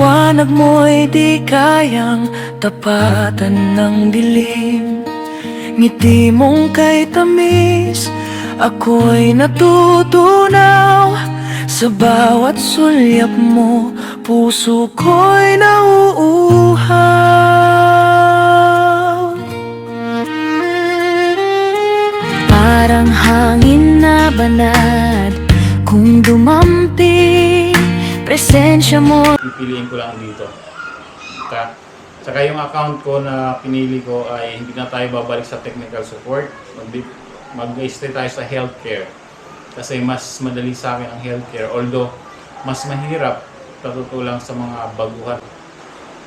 liwanag mo'y di kayang tapatan ng dilim. Ngiti mong kay tamis, ako'y natutunaw. Sa bawat sulyap mo, puso ko'y nauuhaw. Parang hangin na banad, kung dumampi, presensya mo. Pipiliin ko lang dito. Tsaka yung account ko na pinili ko ay hindi na tayo babalik sa technical support. Mag-stay tayo sa healthcare. Kasi mas madali sa akin ang healthcare. Although, mas mahirap patutulang sa mga baguhan.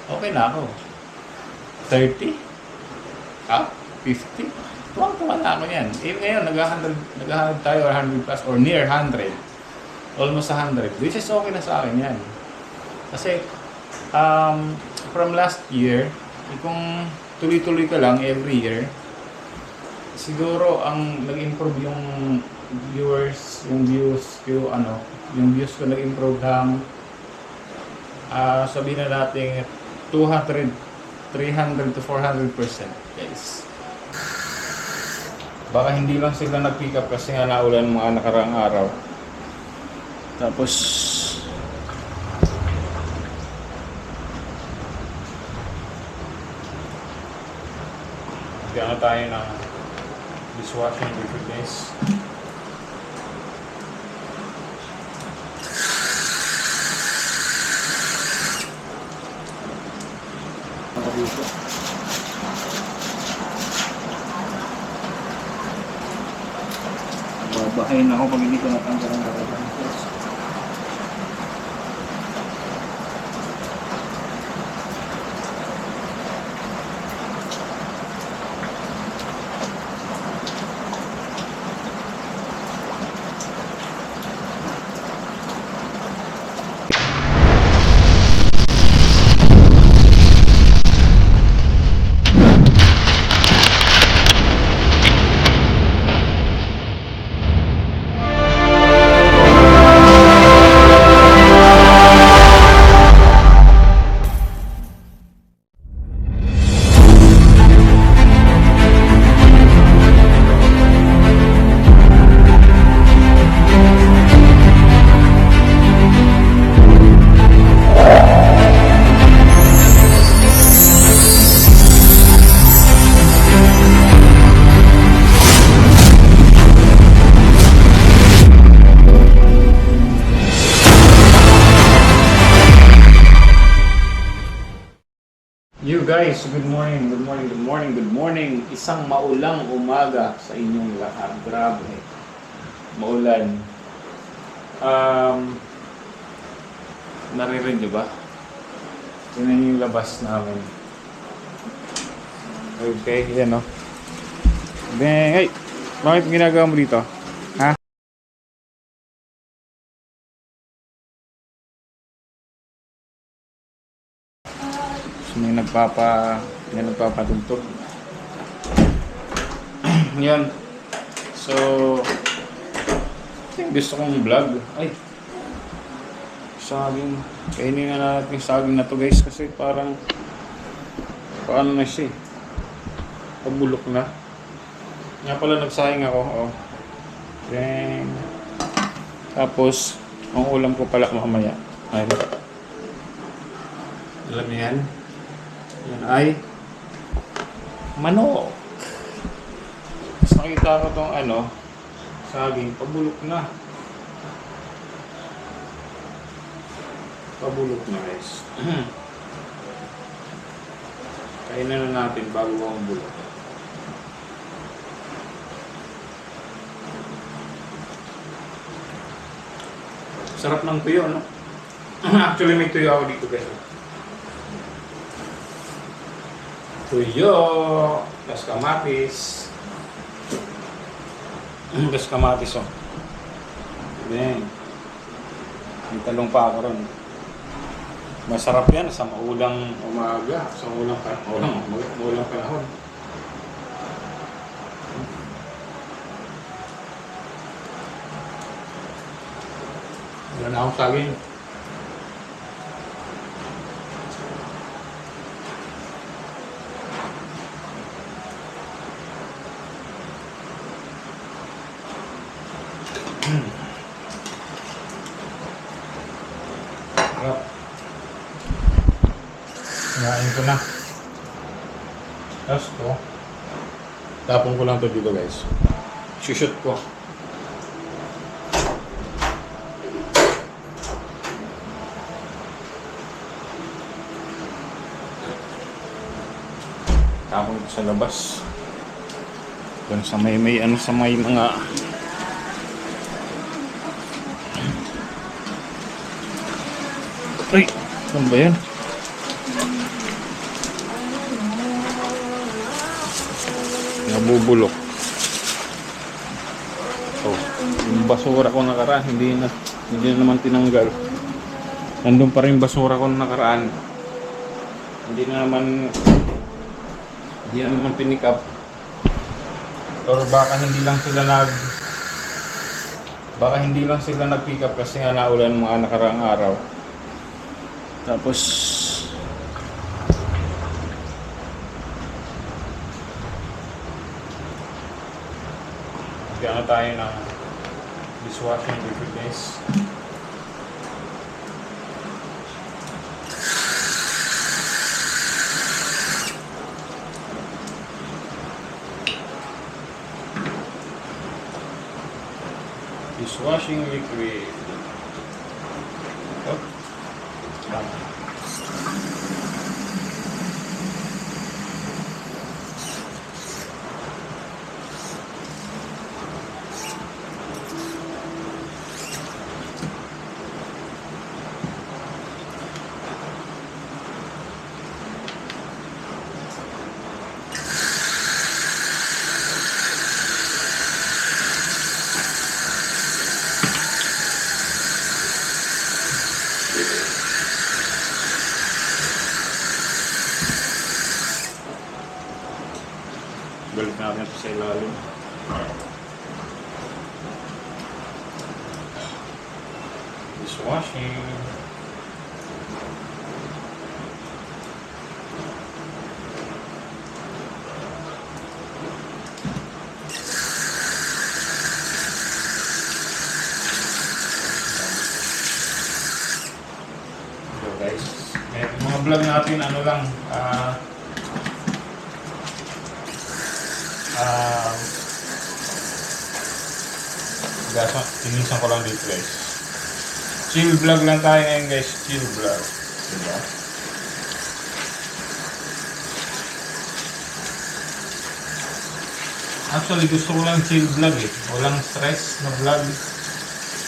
Okay na ako. 30? 50? Tuwang-tuwa na ako yan. Even ngayon, nag-100 tayo or 100 plus or near 100. Almost 100. Which is okay na sa akin yan. Kasi, from last year, kung tuloy-tuloy ka lang every year, siguro ang nag-improve yung viewers, yung views ko nag-improve ng sabihin na natin 300 to 400%, guys. Baka hindi lang sila nag-pick up kasi nga naulan mga nakaraang araw. Tapos bigyan na tayo ng dishwashing liquid, guys. Dito. Babahayin ako pag hindi ko natanggal ang garapan. You guys, good morning. Isang maulang umaga sa inyong lahat. Grabe. Maulan. Naririnig niyo ba? Tingnan niyo yung labas namin. Okay, yan o. Hey, bakit ginagawa mo dito? Ha? May nagpapatugtog. Yan. So, gusto kong vlog. Ay, saging. Kainin na natin yung saging na to, guys, kasi parang paano na siya, pabulok na. Nga pala nagsayang ako. Oh. Then, tapos ang ulam ko pala mamaya ay, alam niyo yan? Yan ay manok. Tapos nakita ko tong saging, pabulok na. Pabulok na, guys. Kainan na natin bago ang bulok. Sarap ng tuyo, no? Actually, may tuyo ako dito, guys. Tuyo, tas kamatis. Tas kamatis, oh. Then, may talong pa ako ron. Masarap yan sa maulang umaga, sa maulang panahon. Wala na akong saging. Ngain ko na. Tapos to. Tapon ko lang to dito guys. Shoot ko. Tapon ko sa labas. Doon sa may sa may mga ay, ano ba yan? Nabubulok. So, yung basura ko nakaraan, hindi na naman tinanggal. Nandun pa rin basura ko nakaraan. Hindi na naman pinik up. Or baka hindi lang sila nag-pick up kasi nga naulan mga nakaraang araw. Tapos gano'n tayo ng dishwashing liquid guys. Dishwashing liquid. Oh. Tama. Balik natin ito sa ilalim. Dishwashing. So guys, mga vlog natin ano lang, tinisan ko lang dito guys. Chill vlog lang tayo ngayon guys. Chill vlog. Diba? Actually gusto ko lang chill vlog eh. Walang stress na vlog.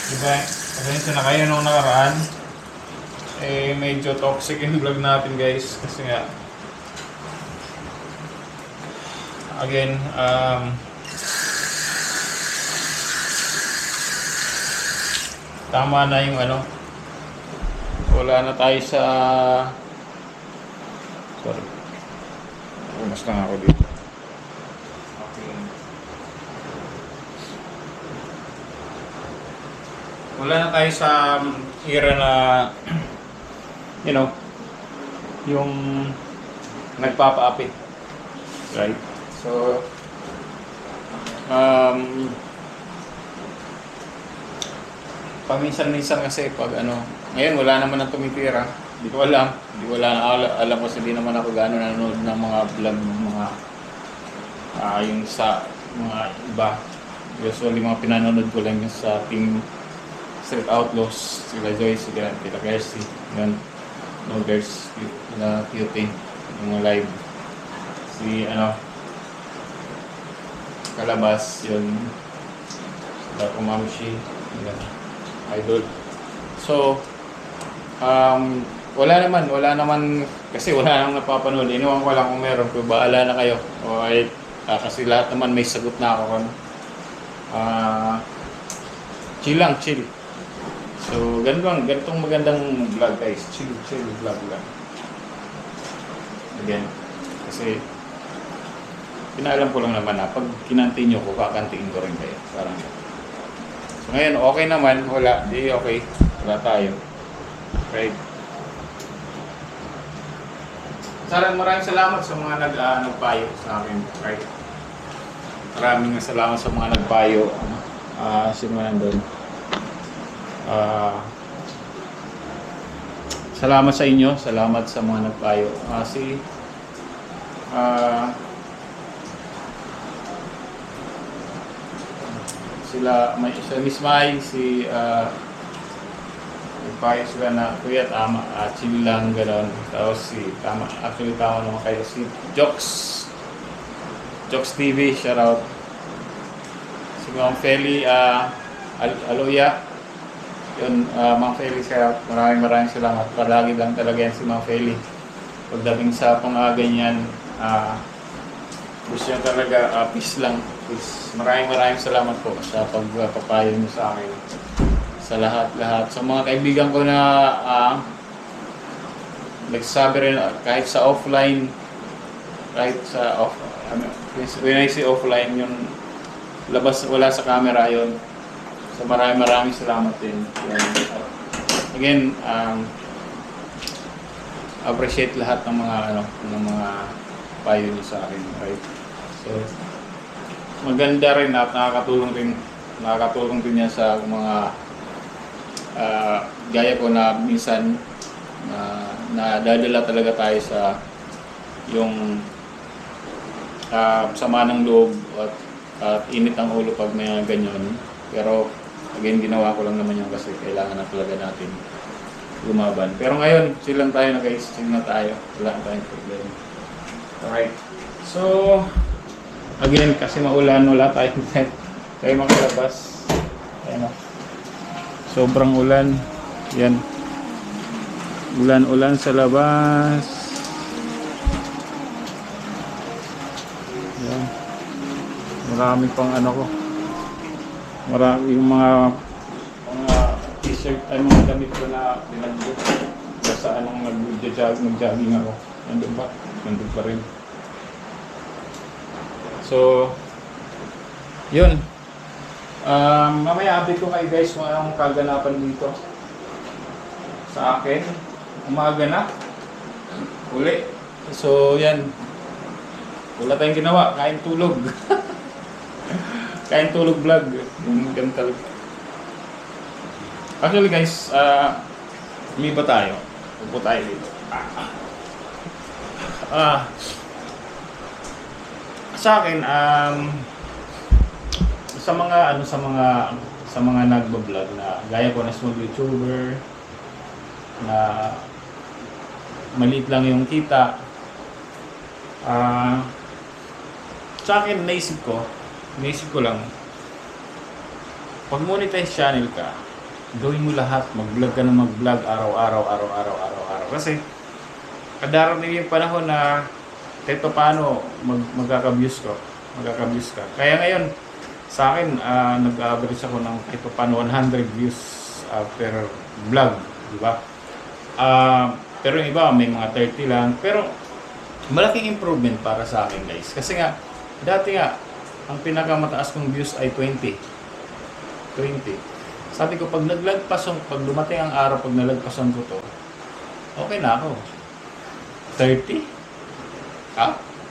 Diba? Pasensya na kayo nung nakaraan. Eh medyo toxic yung vlog natin guys. Kasi nga again, tama na yung ano, wala na tayo sa, sorry, umas lang ako dito. Okay. Wala na tayo sa era na you know, yung nagpapaapi, right? So paminsan-minsan kasi pag ano, ngayon wala naman ang tumitira. Hindi ko alam. Alam ko kasi hindi naman ako gano'n nanonood ng mga vlog ng mga yung sa mga iba. Usually mga pinanonood ko lang yung sa Team Street Outlaws, sila Joyce, sila Gersi, yun. No girls, na cute yung mga live. Si ano, Kalabas, yun. Sila Kumamshi, yun. Idol. So, wala naman, kasi wala namang napapanood. Inuwan ko lang kung meron, kung baala na kayo. O, kasi lahat naman may sagot na ako. Chill lang, chill. So, ganitong magandang vlog guys. Chill vlog lang. Again, kasi pinaalam ko lang naman na pag kinantin nyo ko, kakantiin ko rin kayo. Parang so, ngayon, okay naman. Wala. Di okay. Wala tayo. Right. Maraming salamat sa mga nagpayo sa akin. Right. Maraming salamat sa mga nagpayo. Sino man nandun? salamat sa inyo, salamat sa mga nagpayo. Ah, sila, may isa Miss Mai, nagpayo sila na kuya tama, chill lang gano'n. Tapos tama, actually tama naman kayo, si Jokes TV, shout out. Si Ma'am Feli, Aloya, yun, Ma'am Feli, shout out. Maraming salamat. Palagi lang talaga yan si Ma'am Feli. Pagdating sa ganyan, gusto niya talaga, peace lang. Peace. Maraming salamat po sa pagpapayo niyo sa akin. Sa lahat. Sa mga kaibigan ko na nagsasabi rin, kahit sa offline, when I say offline, yung labas, wala sa camera yon. So maraming salamat din. Again, appreciate lahat ng mga payo niyo sa akin, right? So maganda rin at nakakatulong din yan sa mga gaya ko na minsan nadadala talaga tayo sa yung sama ng loob at init ang ulo pag may ganyan. Pero again, ginawa ko lang naman yun kasi kailangan na talaga natin lumaban. Pero ngayon, chill lang tayo, nag-i-chill na tayo. Wala na tayong problem. Alright. So, again, kasi maulan, wala tayong net. Tayo makalabas. Ayan o. Sobrang ulan. Yan. Ulan sa labas. Yan. Marami pang ko. Marami yung mga t-shirt ay mga damit ko na binagbo. Basta nag-jogging ako. Nandun pa rin. So, yun. Mamaya update ko kayo guys kung anong kaganapan dito sa akin. Umaga na. Uli. So, yan. Wala tayong ginawa. Kain tulog. Kain tulog vlog. Ganun talaga. Actually guys, umiba tayo. Upo tayo dito. Sa akin, sa mga nagba-vlog na gaya ko na small YouTuber na maliit lang yung kita, sa akin naisip ko lang, pag monetize channel ka, gawin mo lahat, mag-vlog ka na mag-vlog araw-araw. Kasi kadarating yung panahon na kahit paano magkaka-views ka. Kaya ngayon, sa akin, nag-average ako ng kahit paano 100 views per vlog, di ba? Pero yung iba, may mga 30 lang. Pero malaking improvement para sa akin guys. Kasi nga, dati nga, ang pinakamataas kong views ay 20. Sabi ko, pag dumating ang araw, pag nalagpasan ko to, okay na ako. 30?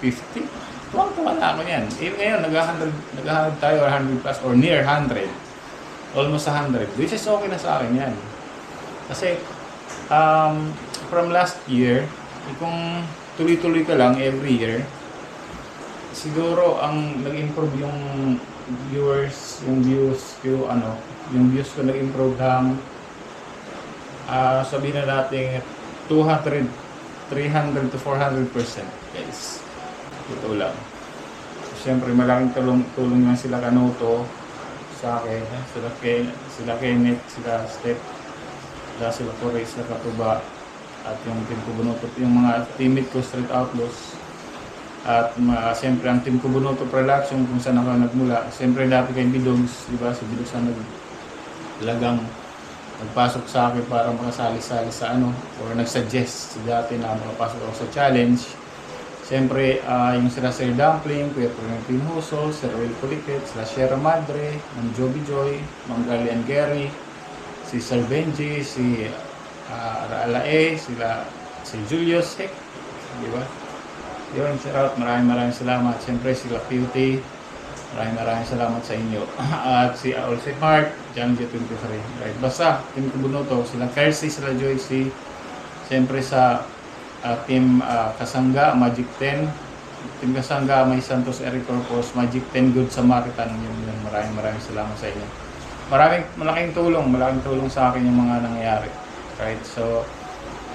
50? Tuwang-tuwa na ako yan. Ngayon, nag-100 tayo, or 100 plus, or near 100. Almost 100. Which is okay na sa akin yan. Kasi, from last year, kung tuloy-tuloy ka lang every year, siguro ang nag-improve yung views ko nag-improve ng sabihin na natin 300 to 400% guys. Ito lang. Siyempre malaking tulong nga sila Kanuto sa akin, sila Kenneth, sila Steph, sila Corey, sila Katuba, at yung team ko Bunuto, yung mga teammate ko Street Outlaws. At siyempre ang team ko Bunuto Production kung saan ako nagmula. Siyempre dati kay Bidogs, di ba? Si Bidogs na nagpasok sa akin para makasali-sali sa or nagsuggest dati na makapasok ako sa challenge. Siyempre, yung sila Sir Dumpling, Kuya Printin Huso, Sir Will Puliket, sila Sierra Madre, Mang Joby Joy, Mang Galian Gary, si Sir Benji, si Alae, si Julius Heck, di ba? Yun, shout out, maraming salamat. Siyempre sila Beauty, maraming salamat sa inyo. At si Olsen Mark, John J23. Right, basta, Team Kubunoto, sila Kersey, sila Joycey, Siyempre sa Team Kasangga, Magic 10. Team Kasangga, May Santos Eric Corpus, Magic 10 Good Samaritan. Yun. Maraming salamat sa inyo. Malaking tulong sa akin yung mga nangyayari. Right? So,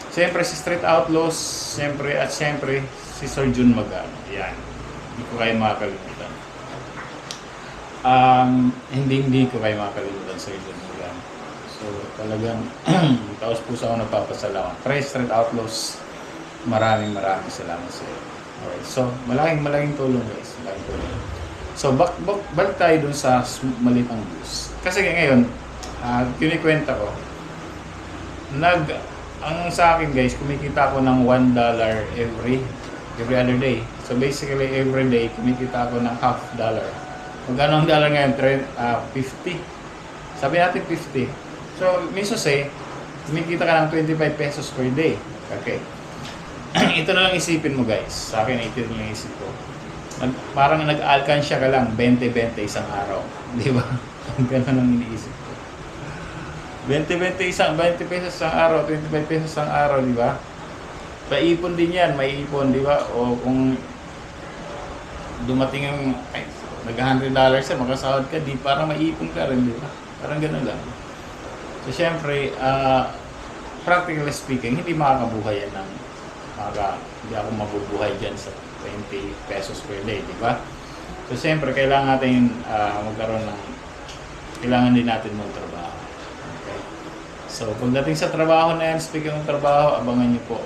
siyempre si Street Outlaws, siyempre si Sir Jun Magano. Yan. Hindi ko kayo makakalimutan. Hindi ko kayo makakalimutan Sir Jun Magano. So, talagang taos puso ako nagpapasalamat. Street Outlaws, maraming salamat sa iyo. Alright. So, malaking tulong guys. Malaking tulong. So, balik tayo dun sa maliit ang views. Kasi ngayon, kinikwenta ko, ang sa akin guys, kumikita ako ng $1 every other day. So, basically, every day, kumikita ako ng $0.50. Magkano ang dollar ngayon? 50. Sabi natin 50. So, minsan kumikita ka ng 25 pesos per day. Okay. Ito na lang isipin mo guys. Sa akin, ito na lang isip ko. Parang nag-alkansya ka lang 20-20 isang araw. Di ba? Ganun ang iniisip ko. 20 pesos isang araw, 25 pesos isang araw, di ba? Paipon din yan, may ipon, di ba? O kung dumating ang nag-$100 siya, makasahod ka, di parang maipon ka rin, di ba? Parang gano'n lang. So, syempre, practically speaking, hindi makakabuhay yan hindi ako mabubuhay dyan sa 20 pesos per day, di ba? So, siyempre, kailangan natin kailangan din natin magtrabaho. Okay? So, pagdating sa trabaho na yan, speaking ng trabaho, abangan niyo po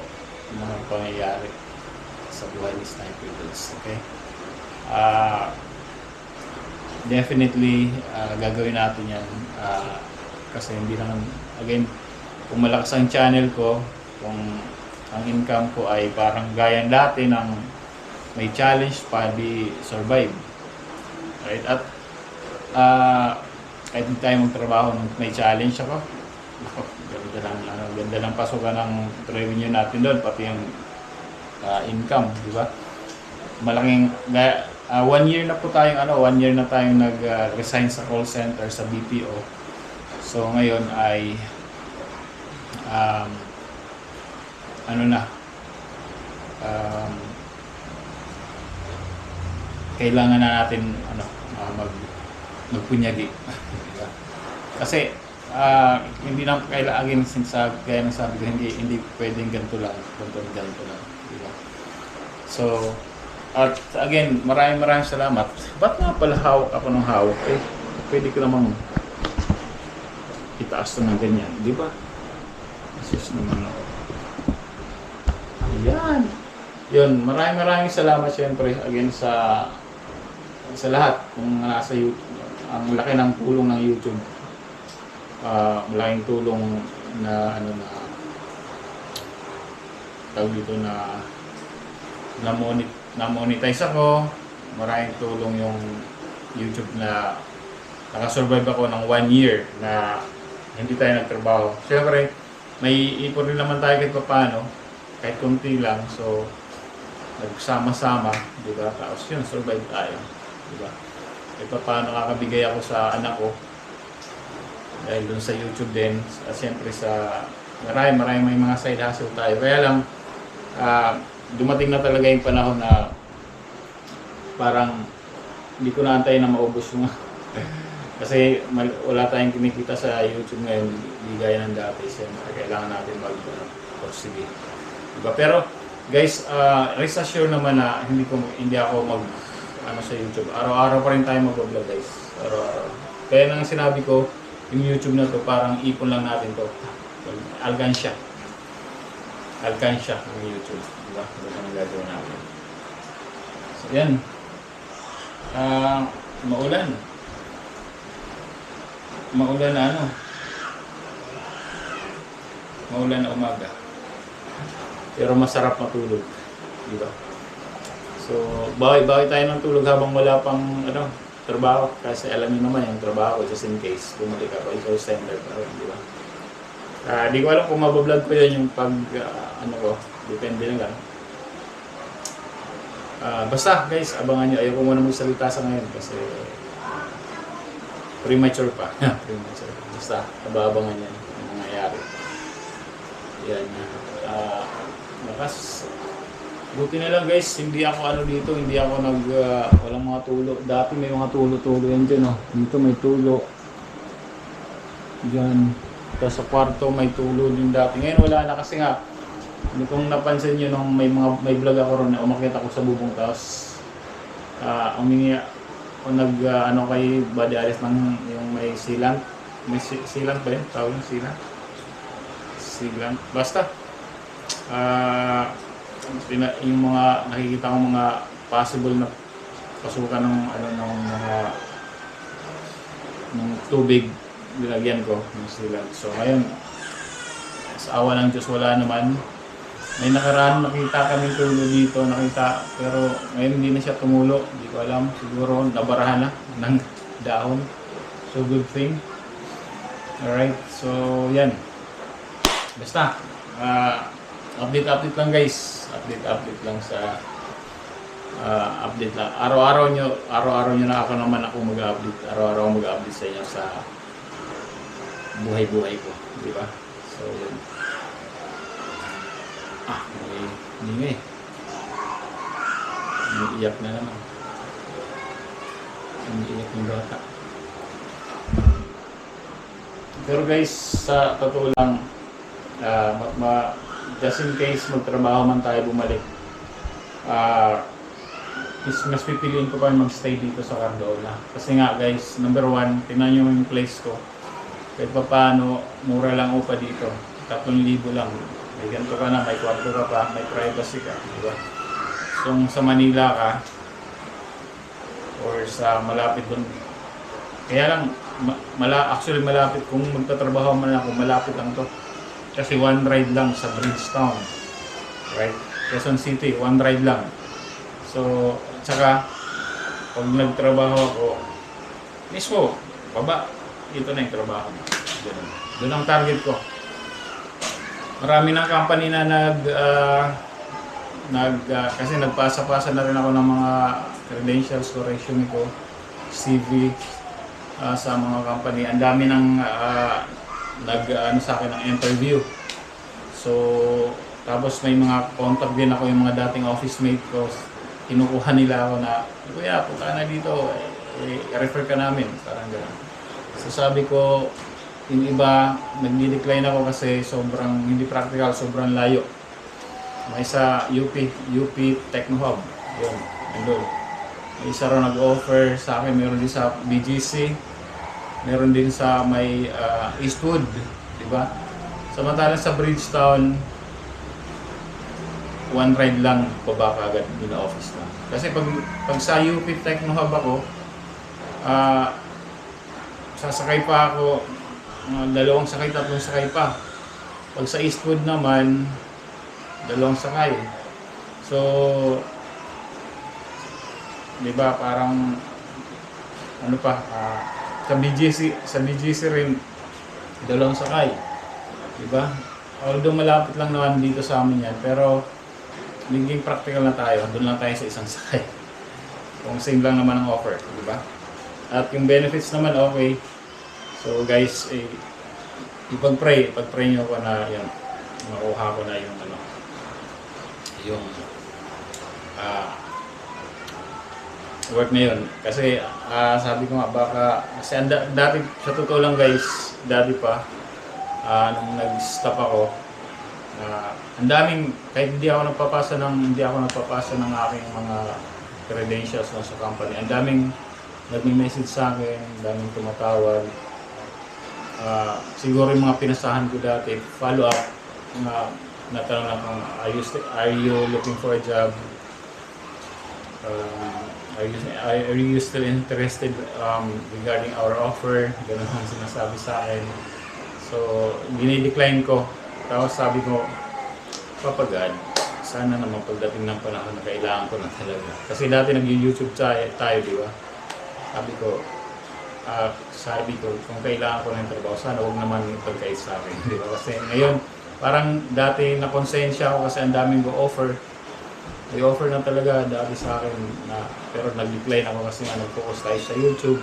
yung mga pangyayari sa buhay ni Sniper Goods. Okay? Definitely, gagawin natin yan. Kasi hindi naman, again, kung malakas ang channel ko, kung ang income ko ay parang gaya dati ng may challenge pa di survive. Right? At kahit hindi tayo magtrabaho nung may challenge ako, ganda lang pasukan ng revenue natin doon, pati yung income, di ba? Malaking 1 year na po tayong 1 year na tayong nag-resign sa call center sa BPO. So ngayon ay kailangan na natin magpunyagi. Diba? Kasi hindi na kailangan gaya ng sabi ko, hindi pwedeng ganito lang. Diba? So, at again, maraming salamat. Ba't nga pala hawak ako ng hawak? Pwede ko namang itaas ito ng ganyan. Di ba? Asus naman ako. Ayan. Yun, maraming salamat syempre again sa lahat kung nasa YouTube. Ang laki ng tulong ng YouTube. Malaking tulong na tawag dito na monetize ako. Maraming tulong yung YouTube na nakasurvive ako ng 1 year na hindi tayo nagtrabaho. Siyempre, may ipon rin naman tayo kahit paano, kahit kunti lang. So, nagsama-sama, di ba? Tapos yun, survive tayo, di ba? Kahit paano nakakabigay ako sa anak ko dahil dun sa YouTube din. Siyempre sa marami may mga side hustle tayo. Kaya lang, dumating na talaga yung panahon na parang hindi ko naantay na maubos yung kasi wala tayong kinikita sa YouTube ngayon, hindi gaya ng dati. Siyempre, kailangan natin mag-pursige. Diba? Pero, guys, rest assured naman na hindi ako sa YouTube. Araw-araw pa rin tayo mag-vlog, guys. Araw-araw. Kaya nang sinabi ko, yung YouTube na to, parang ipon lang natin to. Alkansya ng YouTube. Diba? Ito ang gagawin natin. So, yan. Maulan na umaga. Pero masarap matulog, di ba? So, bawi tayo ng tulog habang wala pang trabaho kasi alam niyo naman yung trabaho just in case bumalik ako ikaw standard pa rin, di ba? Di ko alam kung mabablog ko yan yung pag depende na lang. Basta guys, abangan nyo. Ayoko muna magsalita sa ngayon kasi premature pa. Basta, abangan yan ang nangyayari. Yan. Lakas. Buti na lang guys, hindi ako ano dito, hindi ako walang mga tulo. Dati may mga tulo-tulo yan dyan, oh. Dito may tulo. Diyan. Tapos sa kwarto may tulo din dati. Ngayon wala na kasi nga, hindi kong napansin nyo nung may vlog ako ron na umakyat ako sa bubong. Tapos, umingi ako ano kay Buddy Alice ng yung may sealant. May sealant ba yun? Tawag yung sealant? Sealant. Basta. Yung mga nakikita kong mga possible na pasukan ng ng tubig nilagyan ko ng sealant. So ngayon sa awa ng Diyos wala naman. May nakaraan nakita kami tulo dito, pero ngayon hindi na siya tumulo. Hindi ko alam, siguro nabarahan na ng dahon. So good thing. Alright, so yan. Basta update lang guys. Update lang sa update lang. Araw-araw nyo na ako mag-update. Araw-araw mag-update sa inyo sa buhay-buhay ko, di ba? So yun. May iyak na naman. Umiiyak yung bata. Pero guys, sa totoo lang, just in case magtrabaho man tayo bumalik, mas pipiliin ko pa magstay dito sa Cardona. Kasi nga guys, number one, tingnan nyo yung place ko. Kahit pa paano, mura lang upa dito. 3,000 lang. May ganito ka na, may kwarto ka pa, may privacy ka. Diba? So, sa Manila ka, or sa malapit doon. Kaya lang, actually malapit. Kung magtatrabaho man ako, malapit lang to. Kasi one ride lang sa Bridgetown. Right? Quezon City, one ride lang. So, tsaka, pag nagtrabaho ako, mismo, baba, ito na yung trabaho. Doon ang target ko. Marami ng company na kasi nagpasa-pasa na rin ako ng mga credentials ko, resume ko, CV sa mga company. Ang dami ng sa akin ng interview. So, tapos may mga contact din ako yung mga dating office mate ko. Kinukuha nila ako na, kuya, punta na dito, refer ka namin. Parang gano'n. So sabi ko, yung iba, nag-decline ako kasi sobrang hindi practical, sobrang layo. May sa UP Techno Hub. Yun, andun. May isa rin nag-offer sa akin, meron din sa BGC, meron din sa may Eastwood, di ba? Samantalang sa Bridgetown, one ride lang, baba ka agad din na office na. Kasi pag sa UP Techno Hub ako, sasakay pa ako, 2 sakay, 3 sakay pa. Pag sa Eastwood naman, 2 sakay. So, di ba, parang, sa BGC rin, 2 sakay. Di ba? Although malapit lang naman dito sa amin yan, pero, naging practical na tayo, doon lang tayo sa isang sakay. Kung same lang naman ang offer, di ba? At yung benefits naman, okay. So guys, ipag-pray nyo ko na yan. Makuha ko na yung work na yun. Kasi sabi ko nga, kasi dati, sa totoo lang guys, dati pa, nung nag-stop ako, ang daming, kahit hindi ako nagpapasa ng aking mga credentials sa company, ang daming nag-message sa akin, daming tumatawag. Siguro yung mga pinasahan ko dati, follow up, natanong lang kung, are you looking for a job? Are you still interested regarding our offer? Ganun ang sinasabi sa akin. So, dinidecline ko. Tapos sabi ko, papagad, sana naman pagdating ng panahon na kailangan ko na talaga. Kasi dati nag-YouTube tayo, di ba? Sabi ko, kung kailangan ko ng trabaho, sana huwag naman ipagkait sa akin. Di ba? Kasi ngayon, parang dati nakonsensya ako kasi ang daming go-offer. May offer na talaga dati sa akin, pero nag-decline ako kasi nga nag-focus tayo sa YouTube.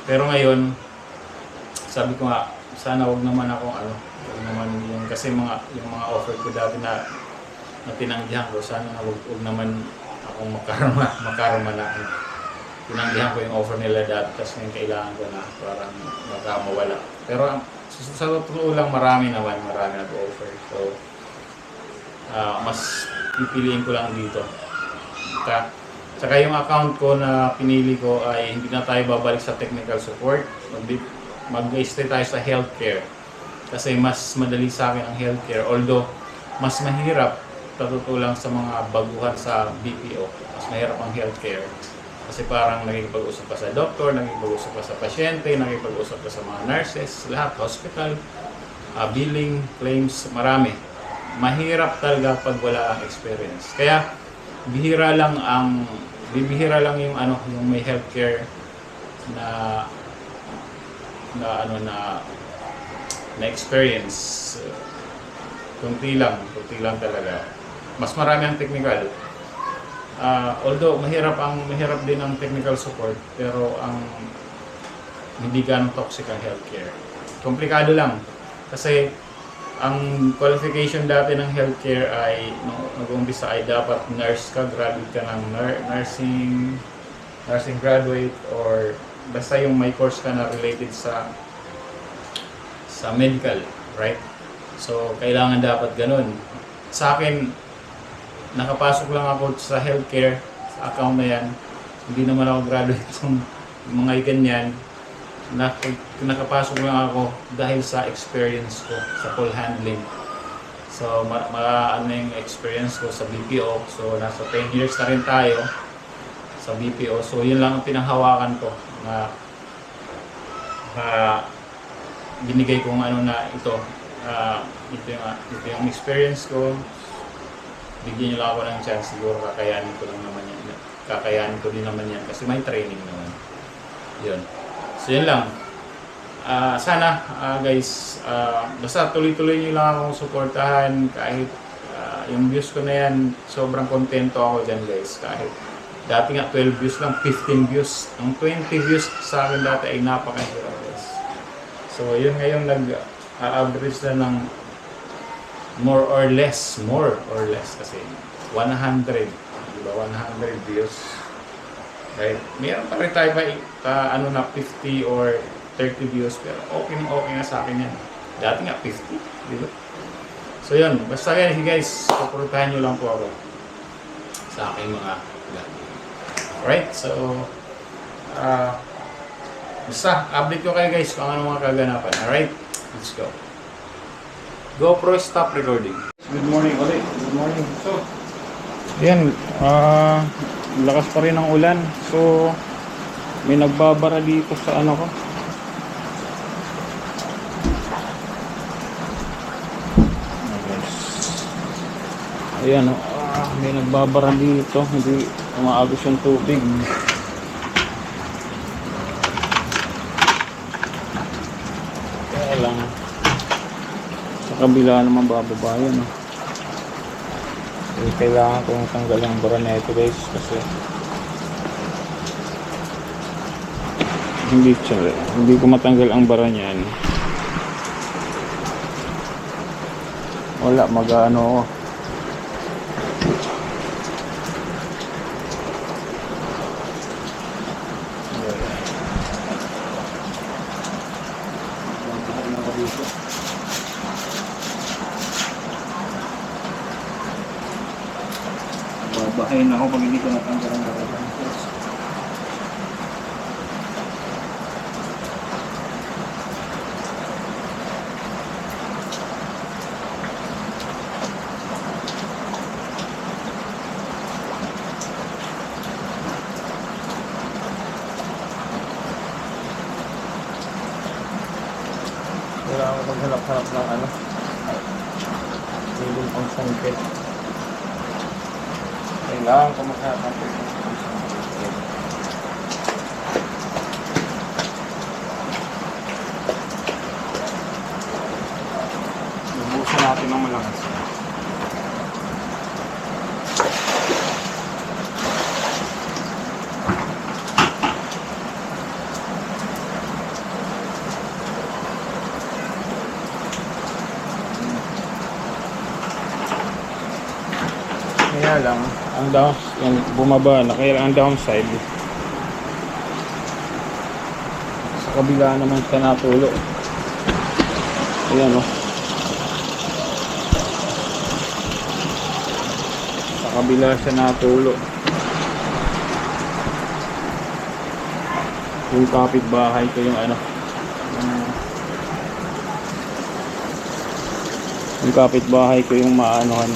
Pero ngayon, sabi ko nga, sana wag naman ako wag naman yung kasi yung mga offer ko dati na tinanggihan ko, sana wag naman akong makarma na tinanggihan ko yung offer nila dati, tapos ngayon kailangan ko na parang baka mawala. Pero sa totoo lang marami nag-offer. So mas pipiliin ko lang dito. Saka yung account ko na pinili ko ay hindi na tayo babalik sa technical support. Mag-stay tayo sa healthcare. Kasi mas madali sa akin ang healthcare. Although, mas mahirap totoo lang sa mga baguhan sa BPO. Mas mahirap ang healthcare. Kasi parang nakikipag-usap ka sa doktor, nakikipag-usap ka sa pasyente, nakikipag-usap ka sa mga nurses, lahat, hospital, billing, claims, marami. Mahirap talaga pag wala ang experience. Kaya bibihira lang yung yung may healthcare na experience. Kunti lang talaga. Mas marami ang technical. Although mahirap din ang technical support, pero ang hindi ganong toxic ang healthcare. Komplikado lang kasi ang qualification dati ng healthcare ay nung nag-umpisa ay dapat nurse ka, graduate ka ng nursing graduate, or basta yung may course ka na related sa medical, right? So kailangan dapat ganun. Sa akin, nakapasok lang ako sa healthcare, sa account na yan. Hindi naman ako graduate ng mga ganyan. Nakapasok lang ako dahil sa experience ko sa call handling. So, yung experience ko sa BPO. So, nasa 10 years na rin tayo sa BPO. So, yun lang ang pinanghawakan ko na binigay kong ito. Ito yung experience ko. Bigyan nyo lang ako ng chance, siguro kakayanin ko din naman yan kasi may training naman. Yun. So yun lang. Sana guys, basta tuloy-tuloy nyo lang akong suportahan kahit yung views ko na yan, sobrang kontento ako dyan guys. Kahit dati nga 12 views lang, 15 views. Ang 20 views sa akin dati ay napakahirap guys. So yun ngayon nag-average na ng more or less kasi 100, diba? 100 views, right? Meron pa rin tayo na 50 or 30 views, pero okay na sa akin yan. Dati nga 50, diba? So yun, basta yan guys, suportahan nyo lang po ako sa aking mga vlog. Alright, so basta update ko kayo guys kung ano mga kaganapan. Alright, let's go. GoPro, stop recording. Good morning ulit. Good morning. So, yan. Lakas pa rin ang ulan. So, may nagbabara dito sa ko. Ayan. May nagbabara dito. Hindi umaagos yung tubig. Kaya lang. Sa kabila naman bababa yan. Kailangan kong tanggal ang bara na ito guys kasi hindi ko matanggal ang bara niyan. Wala, mag-ano ako. Babahayin ako pag hindi ko natanggal ang bara. Kailangan ko maghanap-hanap ng hindi pang sangkit. Kailangan ko maghanap ng sangkit. Lubusin natin ng malakas. Kaya lang, ang yung bumaba na, kaya lang ang downside, sa kabila naman siya natulo. Ayan o. Sa kabila siya natulo. Yung kapitbahay ko yung ano, yung kapitbahay ko yung maanohan,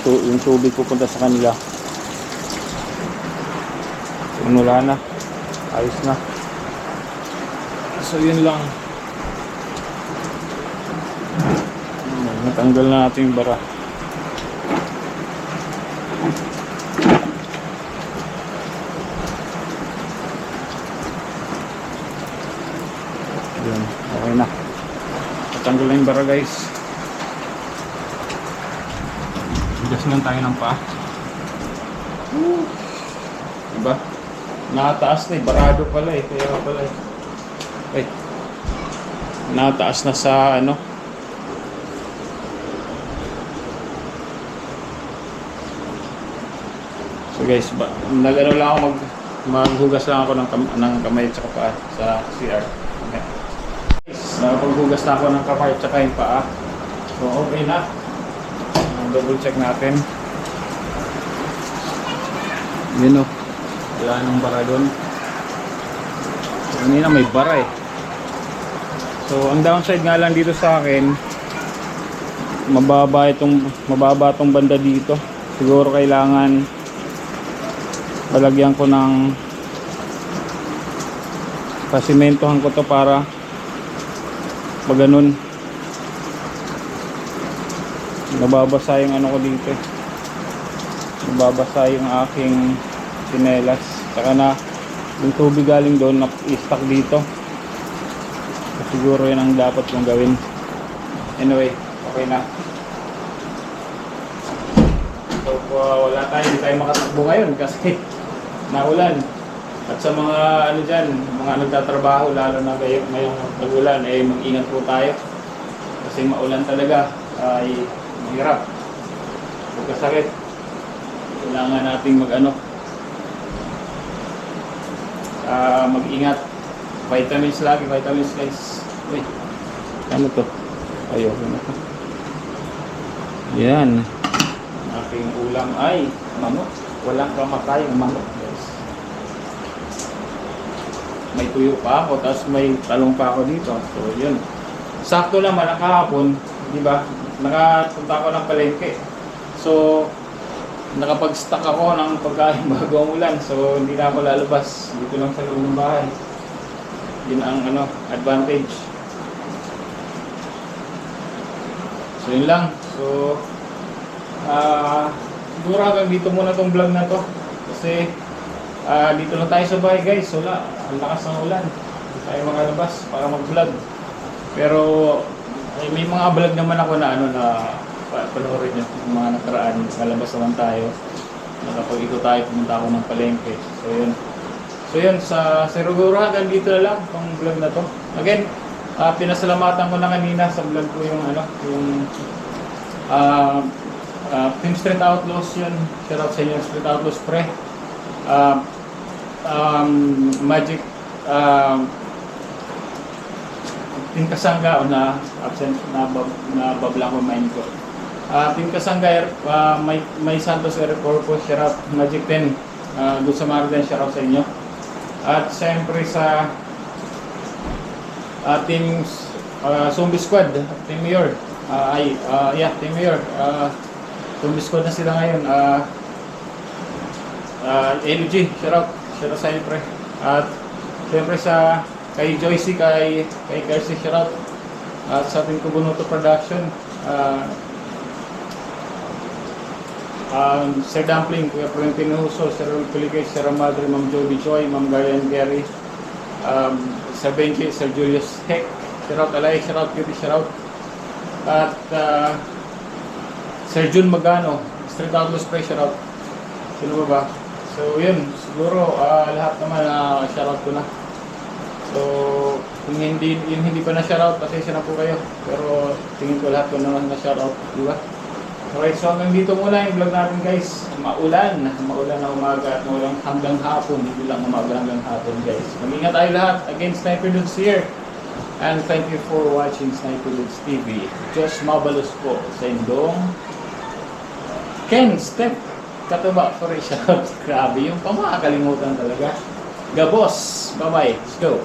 yung tubig pupunta sa kanila. Yung wala na, ayos na. So yun lang, natanggal na natin yung bara. Yun, okay na. Natanggal na yung bara guys. Bigas lang tayo ng paa. Diba? Nataas na eh. Barado pala eh. Kaya pala eh. Ay. Nataas na sa ano. So guys, nag-ano lang ako maghugas lang ako ng kamay at saka paa sa CR. Okay. Nakapaghugas na ako ng kamay at saka yung paa. So okay na. Double check natin. Yun o. Wala nang bara doon. So, kanina may bara eh. So ang downside nga lang dito sa akin, mababa itong banda dito. Siguro kailangan palagyan ko ng pasimentohan ko to para pag ganun nababasa yung ano ko dito eh. Nababasa yung aking sinelas, saka na yung tubig galing doon na i-stuck dito. So, siguro yun ang dapat kong gawin. Anyway, okay na. So wala tayo, hindi tayo makatakbo ngayon kasi naulan. At sa mga ano dyan, mga nagtatrabaho lalo na ngayong pag-ulan, eh mag-ingat po tayo kasi maulan talaga, ay mahirap, magkasakit. Kailangan nating mag-ingat. Vitamins lagi, vitamins guys. Uy, ano to? Ayoko na to. Yan. Aking ulam ay manok. Walang kamatayang manok guys. May tuyo pa ako, tapos may talong pa ako dito. So yun. Sakto lang man kahapon, di ba? Nakapunta ako ng palengke. So nakapag-stock ako ng pagkain bago ang ulan. So hindi na ako lalabas. Dito lang sa loob ng bahay. Yun ang advantage. So yun lang. So siguro hanggang dito muna tong vlog na to. Kasi dito lang tayo sa bahay guys. Wala, ang lakas ng ulan. Hindi tayo makalabas para mag-vlog. Pero may mga vlog naman ako na na panoorin nyo, yung mga nakaraan. Malabas naman tayo. Nakapag-ikot tayo, pumunta ako ng palengke. So yun, siguro hanggang dito na lang itong vlog na to. Again, pinasalamatan ko na kanina sa vlog ko yung Team Street Outlaws yun. Shout out sa inyo, Street Outlaws pre. Magic Team Kasangga na absent na babla ko mind ko. Team Kasangga may Santos Airport po, shout out Magic 10. Good Samaritan, shout out sa inyo. At siyempre sa Team Zombie Squad, Team Mayor. Team Mayor. Zombie Squad na sila ngayon. LG, shout out sa inyo pre. At siyempre kay Joycey, kay Kersey, shout out. At sa Team Kubunuto Production, Sir Dumpling, Kuya Florentino Huso, Sir Raul Pelicay, Sir Madre, Ma'am Jody Choi, Ma'am Garian Gary, Sir Benji, Sir Julius Heck, shout out Alay, shout out Cutie, shout out. At Sir Jun Magano, Street Outlaws Pre, shout out. Sino ba? So yun, siguro lahat naman shout out ko na. So kung hindi pa na shout out, pasensya na po kayo. Pero tingin ko lahat ko naman na shout out, di ba? Okay, so hanggang dito muna yung vlog natin guys. Maulan na umaga at maulan hanggang hapon. Hindi lang umaga hanggang hapon guys. Mag-ingat tayo lahat. Again, Sniper Dudes here. And thank you for watching Sniper Dudes TV. Just mabalos po sa indong Ken Step Katuba for a shout. Grabe yung pamakakalimutan talaga. Gabos. Bye-bye. Let's go.